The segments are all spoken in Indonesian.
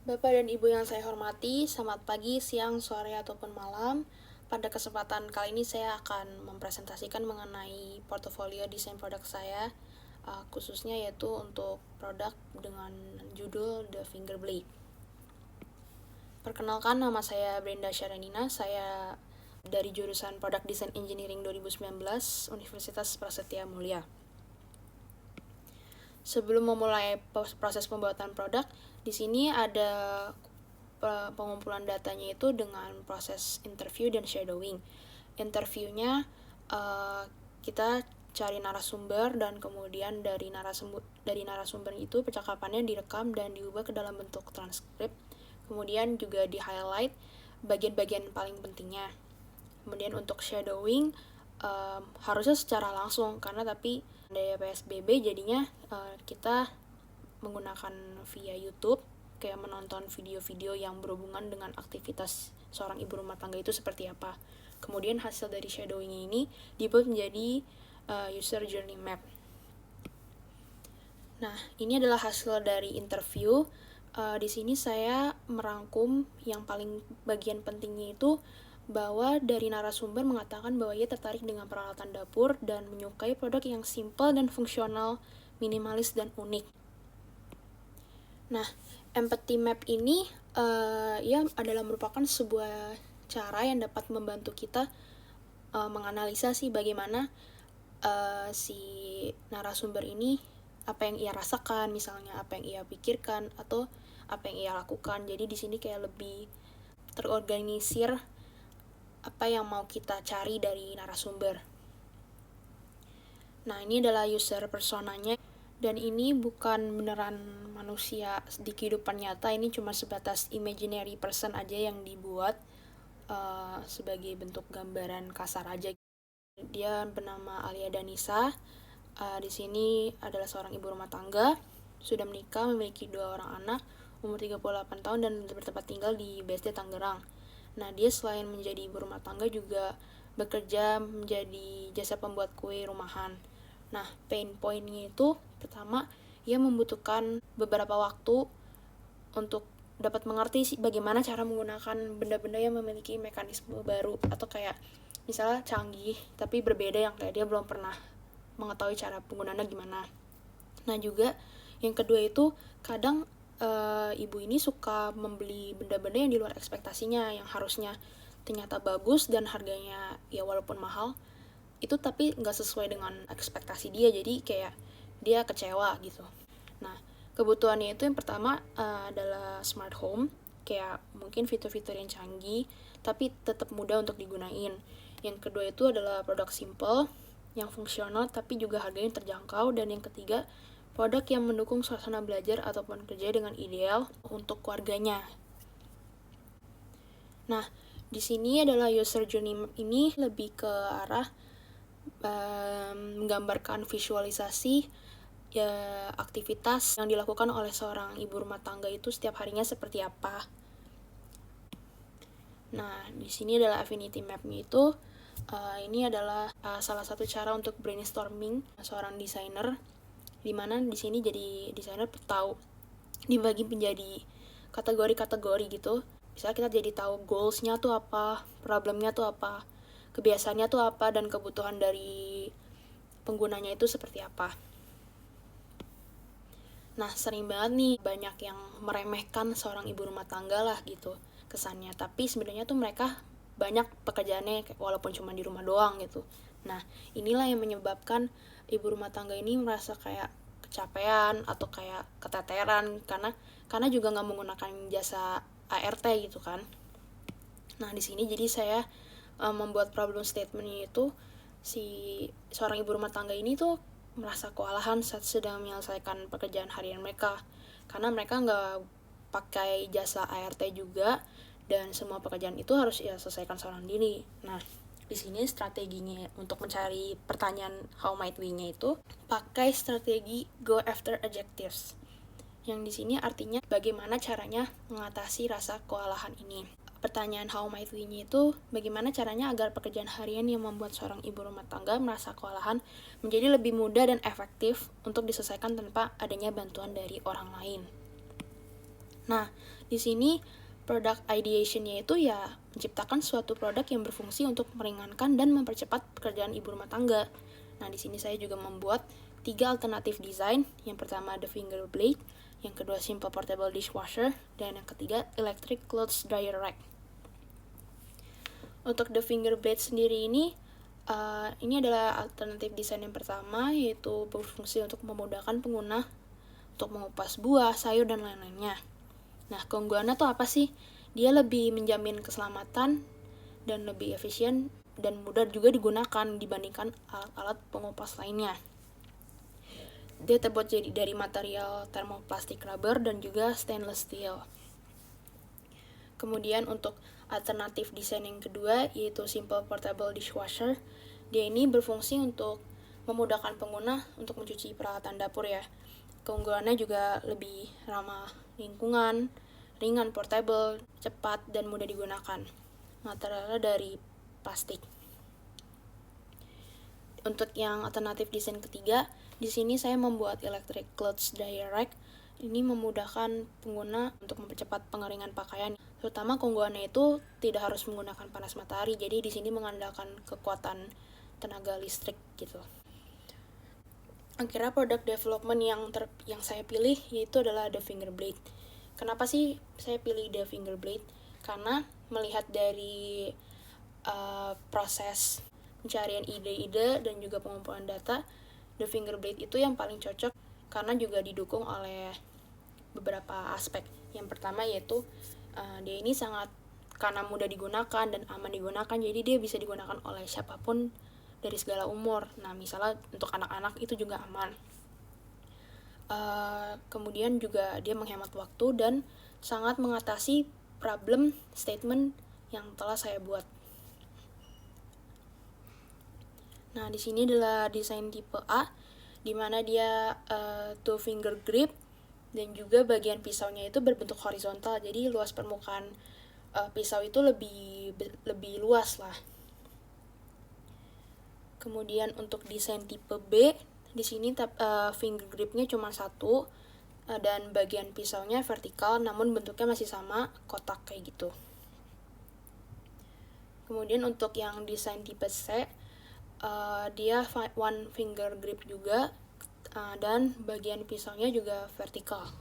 Bapak dan Ibu yang saya hormati, selamat pagi, siang, sore, ataupun malam. Pada kesempatan kali ini saya akan mempresentasikan mengenai portofolio desain produk saya, khususnya yaitu untuk produk dengan judul The Finger Blade. Perkenalkan, nama saya Brenda Syaranina, saya dari jurusan Product Design Engineering 2019, Universitas Prasetya Mulia. Sebelum memulai proses pembuatan produk, di sini ada pengumpulan datanya itu dengan proses interview dan shadowing. Interviewnya kita cari narasumber dan kemudian dari narasumber itu percakapannya direkam dan diubah ke dalam bentuk transkrip. Kemudian juga di highlight bagian-bagian paling pentingnya. Kemudian untuk shadowing harusnya secara langsung karena tapi dari PSBB jadinya kita menggunakan via YouTube, kayak menonton video-video yang berhubungan dengan aktivitas seorang ibu rumah tangga itu seperti apa. Kemudian hasil dari shadowing ini dibuat menjadi user journey map. Nah, ini adalah hasil dari interview. Di sini saya merangkum yang paling bagian pentingnya itu bahwa dari narasumber mengatakan bahwa ia tertarik dengan peralatan dapur dan menyukai produk yang simple dan fungsional, minimalis dan unik. Nah, empathy map ini ya adalah merupakan sebuah cara yang dapat membantu kita menganalisa sih bagaimana si narasumber ini apa yang ia rasakan, misalnya apa yang ia pikirkan atau apa yang ia lakukan. Jadi di sini kayak lebih terorganisir apa yang mau kita cari dari narasumber. Nah, ini adalah user personanya. Dan ini bukan beneran manusia di kehidupan nyata, ini cuma sebatas imaginary person aja yang dibuat sebagai bentuk gambaran kasar aja. Dia bernama Alia Danisa. Di sini adalah seorang ibu rumah tangga, sudah menikah, memiliki 2 orang anak, umur 38 tahun dan bertempat tinggal di BSD Tangerang. Nah, dia selain menjadi ibu rumah tangga juga bekerja menjadi jasa pembuat kue rumahan. Nah, pain point-nya itu pertama, ia membutuhkan beberapa waktu untuk dapat mengerti sih bagaimana cara menggunakan benda-benda yang memiliki mekanisme baru atau kayak misalnya canggih tapi berbeda yang kayak dia belum pernah mengetahui cara penggunaannya gimana. Nah, juga yang kedua itu kadang ibu ini suka membeli benda-benda yang di luar ekspektasinya, yang harusnya ternyata bagus dan harganya ya walaupun mahal itu tapi nggak sesuai dengan ekspektasi dia, jadi kayak dia kecewa gitu. Nah, kebutuhannya itu yang pertama adalah smart home, kayak mungkin fitur-fitur yang canggih tapi tetap mudah untuk digunain. Yang kedua itu adalah produk simple yang fungsional tapi juga harganya terjangkau. Dan yang ketiga, produk yang mendukung suasana belajar ataupun kerja dengan ideal untuk keluarganya. Nah, di sini adalah user journey map ini lebih ke arah menggambarkan visualisasi ya aktivitas yang dilakukan oleh seorang ibu rumah tangga itu setiap harinya seperti apa. Nah, di sini adalah affinity map-nya itu. Ini adalah salah satu cara untuk brainstorming seorang desainer, di mana di sini jadi desainer tahu dibagi menjadi kategori-kategori gitu. Misalnya kita jadi tahu goals-nya tuh apa, problemnya tuh apa, kebiasaannya tuh apa, dan kebutuhan dari penggunanya itu seperti apa. Nah, sering banget nih banyak yang meremehkan seorang ibu rumah tangga lah gitu kesannya. Tapi sebenarnya tuh mereka banyak pekerjaannya walaupun cuma di rumah doang gitu. Nah, inilah yang menyebabkan ibu rumah tangga ini merasa kayak kecapean atau kayak keteteran karena juga nggak menggunakan jasa ART gitu kan. Nah, di sini jadi saya membuat problem statement-nya itu si seorang ibu rumah tangga ini tuh merasa kewalahan saat sedang menyelesaikan pekerjaan harian mereka karena mereka nggak pakai jasa ART juga dan semua pekerjaan itu harus ya selesaikan seorang diri. Nah, di sini strateginya untuk mencari pertanyaan how might we-nya itu pakai strategi go after adjectives. Yang di sini artinya bagaimana caranya mengatasi rasa kewalahan ini. Pertanyaan how might we-nya itu bagaimana caranya agar pekerjaan harian yang membuat seorang ibu rumah tangga merasa kewalahan menjadi lebih mudah dan efektif untuk diselesaikan tanpa adanya bantuan dari orang lain. Nah, di sini product ideation-nya itu ya menciptakan suatu produk yang berfungsi untuk meringankan dan mempercepat pekerjaan ibu rumah tangga. Nah, di sini saya juga membuat 3 alternatif desain. Yang pertama the finger blade, yang kedua simple portable dishwasher, dan yang ketiga electric clothes dryer rack. Untuk the finger blade sendiri ini adalah alternatif desain yang pertama, yaitu berfungsi untuk memudahkan pengguna untuk mengupas buah, sayur, dan lain-lainnya. Nah, keunggulannya tuh apa sih? Dia lebih menjamin keselamatan dan lebih efisien dan mudah juga digunakan dibandingkan alat-alat pengupas lainnya. Dia terbuat dari material thermoplastic rubber dan juga stainless steel. Kemudian untuk alternatif desain yang kedua, yaitu simple portable dishwasher. Dia ini berfungsi untuk memudahkan pengguna untuk mencuci peralatan dapur ya. Keunggulannya juga lebih ramah lingkungan, ringan, portable, cepat, dan mudah digunakan. Materialnya dari plastik. Untuk yang alternatif desain ketiga, di sini saya membuat electric clothes dryer rack. Ini memudahkan pengguna untuk mempercepat pengeringan pakaian. Terutama keunggulannya itu tidak harus menggunakan panas matahari. Jadi di sini mengandalkan kekuatan tenaga listrik gitu. Akhirnya produk development yang saya pilih yaitu adalah the finger blade. Kenapa sih saya pilih the finger blade? Karena melihat dari proses pencarian ide-ide dan juga pengumpulan data, the finger blade itu yang paling cocok karena juga didukung oleh beberapa aspek. Yang pertama yaitu dia ini sangat karena mudah digunakan dan aman digunakan, jadi dia bisa digunakan oleh siapapun dari segala umur. Nah, misalnya untuk anak-anak itu juga aman. Kemudian juga dia menghemat waktu dan sangat mengatasi problem statement yang telah saya buat. Nah, di sini adalah desain tipe A, di mana dia two finger grip dan juga bagian pisaunya itu berbentuk horizontal. Jadi luas permukaan pisau itu lebih luas lah. Kemudian untuk desain tipe B, di sini finger gripnya cuma satu dan bagian pisaunya vertikal, namun bentuknya masih sama, kotak kayak gitu. Kemudian untuk yang desain tipe C, dia one finger grip juga dan bagian pisaunya juga vertikal.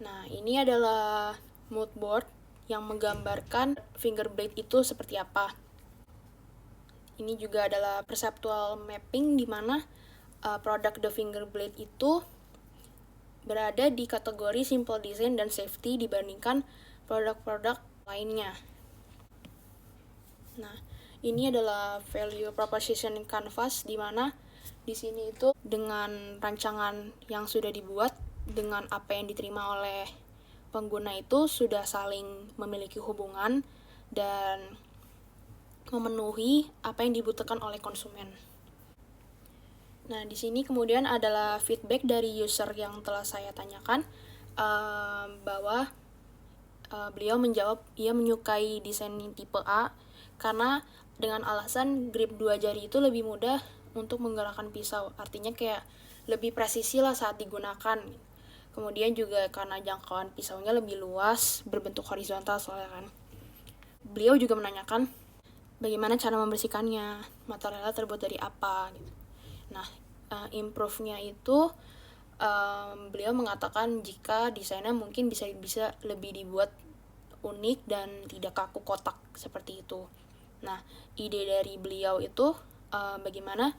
Nah, ini adalah mood board yang menggambarkan finger blade itu seperti apa. Ini juga adalah perceptual mapping di mana produk the finger blade itu berada di kategori simple design dan safety dibandingkan produk-produk lainnya. Nah, ini adalah value proposition canvas di mana di sini itu dengan rancangan yang sudah dibuat dengan apa yang diterima oleh pengguna itu sudah saling memiliki hubungan dan memenuhi apa yang dibutuhkan oleh konsumen. Nah, di sini kemudian adalah feedback dari user yang telah saya tanyakan bahwa beliau menjawab ia menyukai desain tipe A karena dengan alasan grip 2 jari itu lebih mudah untuk menggerakkan pisau. Artinya kayak lebih presisi lah saat digunakan. Kemudian juga karena jangkauan pisaunya lebih luas, berbentuk horizontal soalnya kan. Beliau juga menanyakan bagaimana cara membersihkannya, materialnya terbuat dari apa gitu. Nah, improve-nya itu beliau mengatakan jika desainnya mungkin bisa lebih dibuat unik dan tidak kaku kotak seperti itu. Nah, ide dari beliau itu bagaimana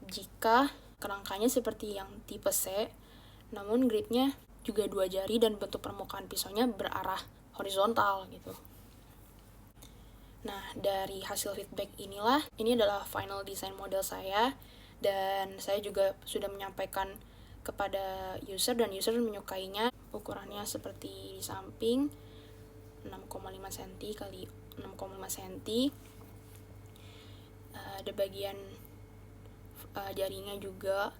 jika kerangkanya seperti yang tipe C, namun gripnya juga 2 jari dan bentuk permukaan pisaunya berarah horizontal gitu. Nah, dari hasil feedback ini adalah final design model saya, dan saya juga sudah menyampaikan kepada user dan user menyukainya. Ukurannya seperti di samping 6,5 cm kali 6,5 cm. Ada bagian jaringnya juga.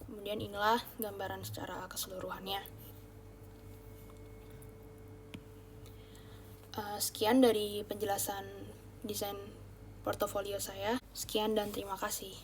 Kemudian inilah gambaran secara keseluruhannya. Sekian dari penjelasan desain portofolio saya. Sekian dan terima kasih.